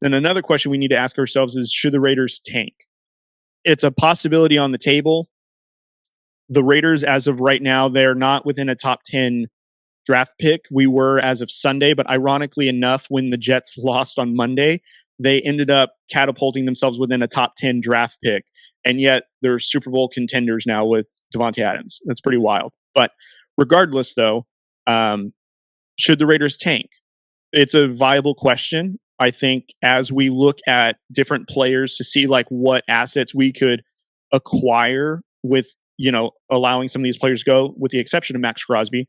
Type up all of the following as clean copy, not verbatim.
And another question we need to ask ourselves is, should the Raiders tank? It's a possibility on the table. The Raiders, as of right now, they're not within a top 10 draft pick. We were as of Sunday, but ironically enough, when the Jets lost on Monday, they ended up catapulting themselves within a top 10 draft pick. And yet they're Super Bowl contenders now with Devontae Adams. That's pretty wild. But regardless, though, should the Raiders tank? It's a viable question. I think as we look at different players to see like what assets we could acquire with, allowing some of these players go, with the exception of Max Crosby,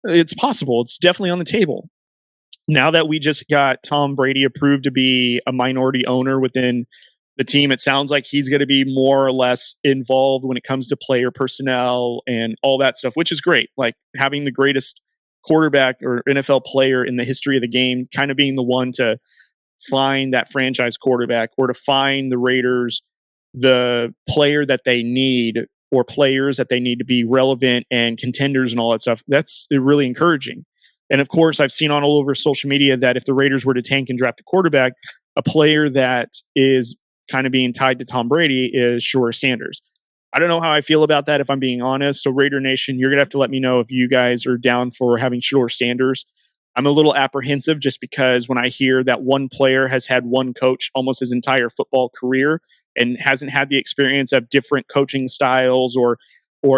it's possible. It's definitely on the table. Now that we just got Tom Brady approved to be a minority owner within the team, it sounds like he's going to be more or less involved when it comes to player personnel and all that stuff, which is great. Like having the greatest quarterback or NFL player in the history of the game, kind of being the one to find that franchise quarterback or to find the Raiders the player that they need or players that they need to be relevant and contenders and all that stuff. That's really encouraging. And of course, I've seen all over social media that if the Raiders were to tank and draft a quarterback, a player that is kind of being tied to Tom Brady is Shedeur Sanders. I don't know how I feel about that, if I'm being honest. So Raider Nation, you're going to have to let me know if you guys are down for having Shedeur Sanders. I'm a little apprehensive just because when I hear that one player has had one coach almost his entire football career and hasn't had the experience of different coaching styles or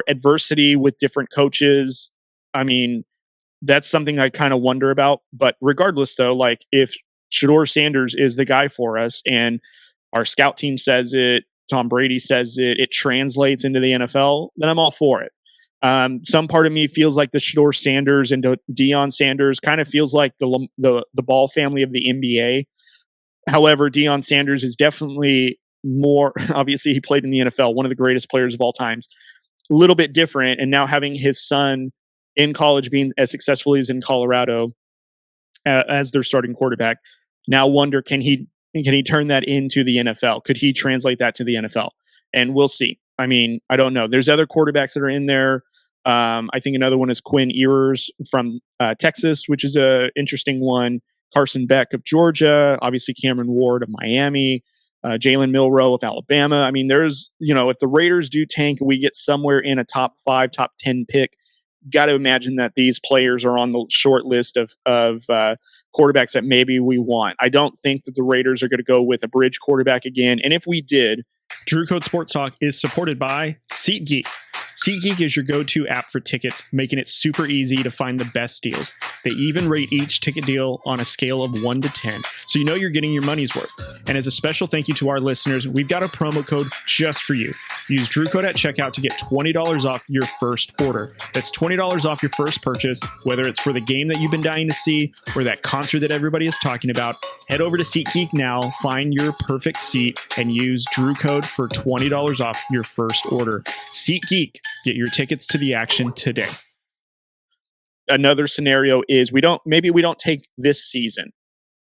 adversity with different coaches, I mean, that's something I kind of wonder about. But regardless, though, like if Shedeur Sanders is the guy for us and our scout team says it, Tom Brady says it, it translates into the NFL, then I'm all for it. Some part of me feels like the Shedeur Sanders and Deion Sanders kind of feels like the Ball family of the NBA. However, Deion Sanders is definitely more, obviously he played in the NFL, one of the greatest players of all times, a little bit different. And now having his son in college being as successful as in Colorado as their starting quarterback, now wonder, can he turn that into the NFL? Could he translate that to the NFL? And we'll see. I mean, I don't know. There's other quarterbacks that are in there. I think another one is Quinn Ewers from Texas, which is a interesting one. Carson Beck of Georgia, obviously Cameron Ward of Miami, Jalen Milroe of Alabama. I mean, there's, if the Raiders do tank and we get somewhere in a top 5, top 10 pick, got to imagine that these players are on the short list of quarterbacks that maybe we want. I don't think that the Raiders are going to go with a bridge quarterback again. And if we did, Drew Code Sports Talk is supported by SeatGeek. SeatGeek is your go-to app for tickets, making it super easy to find the best deals. They even rate each ticket deal on a scale of 1 to 10, so you know you're getting your money's worth. And as a special thank you to our listeners, we've got a promo code just for you. Use Drew Code at checkout to get $20 off your first order. That's $20 off your first purchase, whether it's for the game that you've been dying to see or that concert that everybody is talking about. Head over to SeatGeek now, find your perfect seat, and use Drew Code for $20 off your first order. SeatGeek. Get your tickets to the action today. Another scenario is maybe we don't take this season.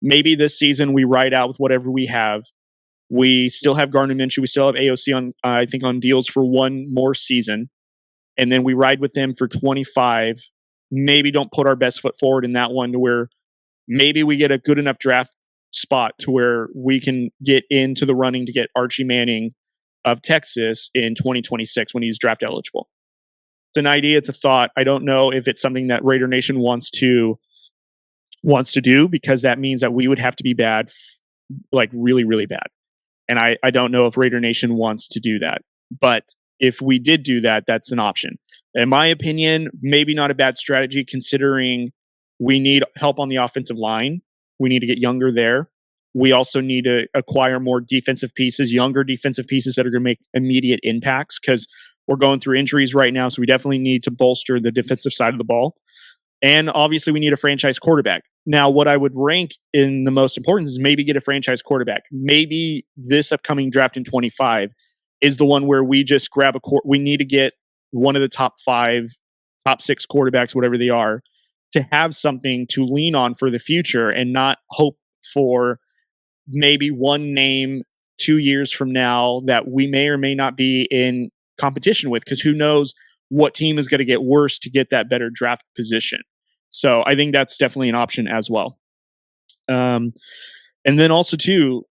Maybe this season we ride out with whatever we have. We still have Gardner Minshew. We still have AOC on deals for one more season. And then we ride with them for 25. Maybe don't put our best foot forward in that one to where maybe we get a good enough draft spot to where we can get into the running to get Archie Manning of Texas in 2026 when he's draft eligible. It's an idea. It's a thought. I don't know if it's something that Raider Nation wants to do, because that means that we would have to be bad, like really, really bad. And I don't know if Raider Nation wants to do that. But if we did do that, that's an option. In my opinion, maybe not a bad strategy, considering we need help on the offensive line. We need to get younger there. We also need to acquire more defensive pieces, younger defensive pieces that are going to make immediate impacts, because we're going through injuries right now. So we definitely need to bolster the defensive side of the ball. And obviously we need a franchise quarterback. Now, what I would rank in the most important is maybe get a franchise quarterback. Maybe this upcoming draft in 25 is the one where we just grab we need to get one of the top 5, top 6 quarterbacks, whatever they are, to have something to lean on for the future and not hope for maybe one name 2 years from now that we may or may not be in competition with, because who knows what team is going to get worse to get that better draft position. So I think that's definitely an option as well. And then also too,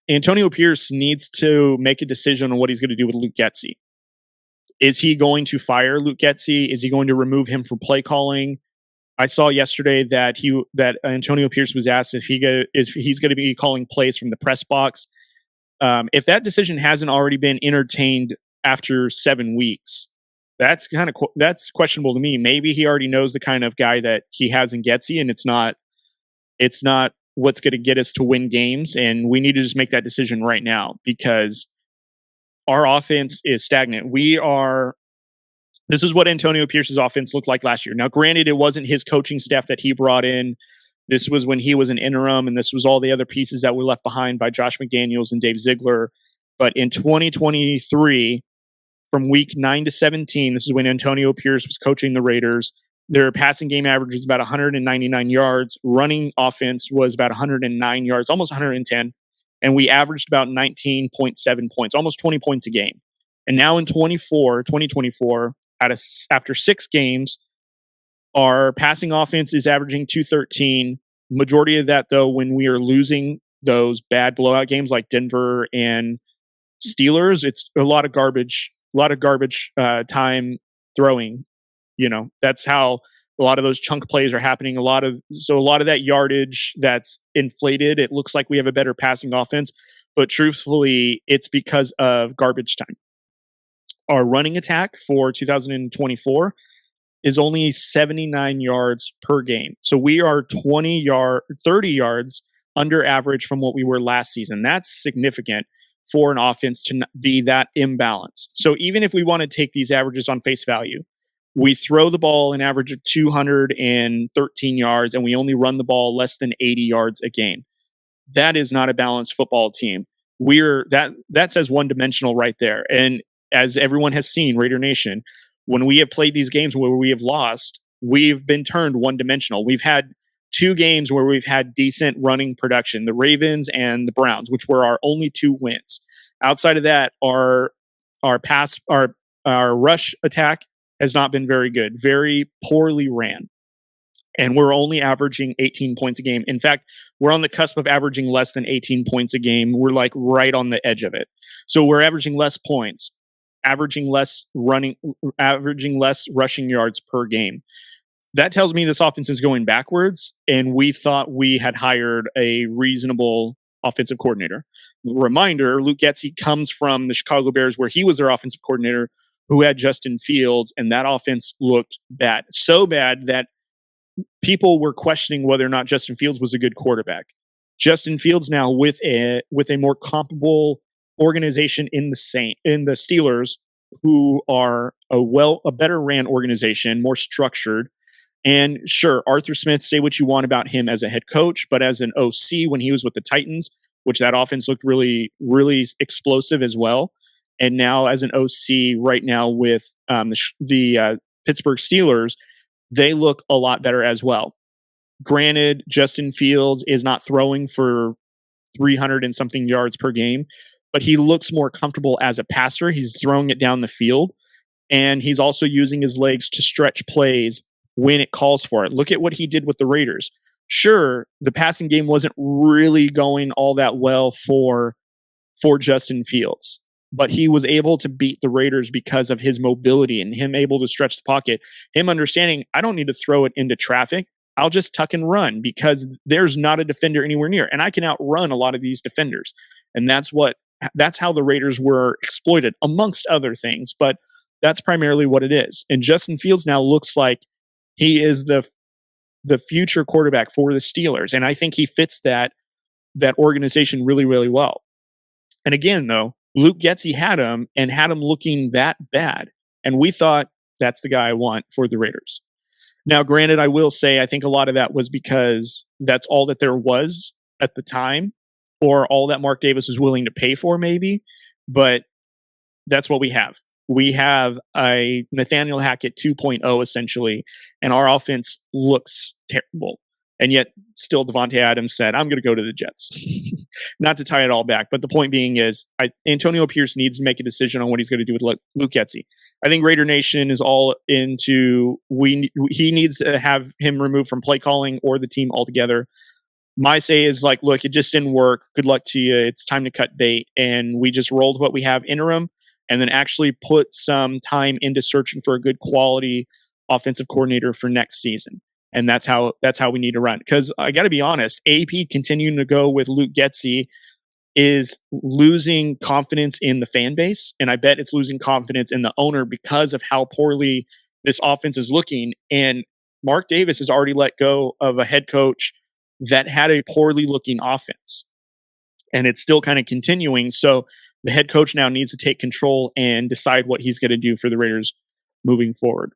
Antonio Pierce needs to make a decision on what he's going to do with Luke Getsy. Is he going to fire Luke Getsy? Is he going to remove him from play calling? I saw yesterday that Antonio Pierce was asked if he's going to be calling plays from the press box. If that decision hasn't already been entertained after 7 weeks, that's questionable to me. Maybe he already knows the kind of guy that he has in Getsy, and it's not what's going to get us to win games. And we need to just make that decision right now because our offense is stagnant. This is what Antonio Pierce's offense looked like last year. Now, granted, it wasn't his coaching staff that he brought in. This was when he was an interim, and this was all the other pieces that were left behind by Josh McDaniels and Dave Ziegler. But in 2023, from week 9 to 17, this is when Antonio Pierce was coaching the Raiders. Their passing game average was about 199 yards. Running offense was about 109 yards, almost 110. And we averaged about 19.7 points, almost 20 points a game. And now in 2024, after 6 games, our passing offense is averaging 213. Majority of that, though, when we are losing those bad blowout games like Denver and Steelers, it's a lot of garbage time throwing. That's how a lot of those chunk plays are happening. A lot of that yardage that's inflated. It looks like we have a better passing offense, but truthfully, it's because of garbage time. Our running attack for 2024 is only 79 yards per game. So we are 30 yards under average from what we were last season. That's significant for an offense to be that imbalanced. So even if we want to take these averages on face value, we throw the ball an average of 213 yards and we only run the ball less than 80 yards a game. That is not a balanced football team. That says one-dimensional right there. And as everyone has seen, Raidernation, when we have played these games where we have lost, we've been turned one-dimensional. We've had 2 games where we've had decent running production, the Ravens and the Browns, which were our only 2 wins. Outside of that, our rush attack has not been very good, very poorly ran. And we're only averaging 18 points a game. In fact, we're on the cusp of averaging less than 18 points a game. We're like right on the edge of it. So we're averaging less points, averaging less rushing yards per game. That tells me this offense is going backwards, and we thought we had hired a reasonable offensive coordinator. Reminder, Luke Getsy comes from the Chicago Bears, where he was their offensive coordinator, who had Justin Fields, and that offense looked bad. So bad that people were questioning whether or not Justin Fields was a good quarterback. Justin Fields now with a more comparable organization in the Steelers, who are a better ran organization, more structured. And sure, Arthur Smith, say what you want about him as a head coach, but as an OC when he was with the Titans, which that offense looked really, really explosive as well. And now as an OC right now with the Pittsburgh Steelers, they look a lot better as well. Granted, Justin Fields is not throwing for 300 and something yards per game, but he looks more comfortable as a passer. He's throwing it down the field, and he's also using his legs to stretch plays when it calls for it. Look at what he did with the Raiders. Sure, the passing game wasn't really going all that well for Justin Fields, but he was able to beat the Raiders because of his mobility and him able to stretch the pocket, him understanding, I don't need to throw it into traffic. I'll just tuck and run because there's not a defender anywhere near, and I can outrun a lot of these defenders. And that's how the Raiders were exploited, amongst other things, but that's primarily what it is. And Justin Fields now looks like he is the future quarterback for the Steelers, and I think he fits that organization really, really well. And again, though, Luke Getsy had him looking that bad, and we thought that's the guy I want for the Raiders. Now, granted, I will say I think a lot of that was because that's all that there was at the time, or all that Mark Davis was willing to pay for, maybe. But that's what we have. We have a Nathaniel Hackett 2.0 essentially, and our offense looks terrible. And yet, still, Devontae Adams said, I'm going to go to the Jets. Not to tie it all back, but the point being is Antonio Pierce needs to make a decision on what he's going to do with Luke Getsy. I think Raidernation is all into he needs to have him removed from play calling or the team altogether. my say is like, look, it just didn't work. Good luck to you. It's time to cut bait. And we just rolled what we have interim and then actually put some time into searching for a good quality offensive coordinator for next season. And that's how we need to run. Because I got to be honest, AP continuing to go with Luke Getsy is losing confidence in the fan base. And I bet it's losing confidence in the owner because of how poorly this offense is looking. And Mark Davis has already let go of a head coach that had a poorly looking offense. And it's still kind of continuing. So the head coach now needs to take control and decide what he's going to do for the Raiders moving forward.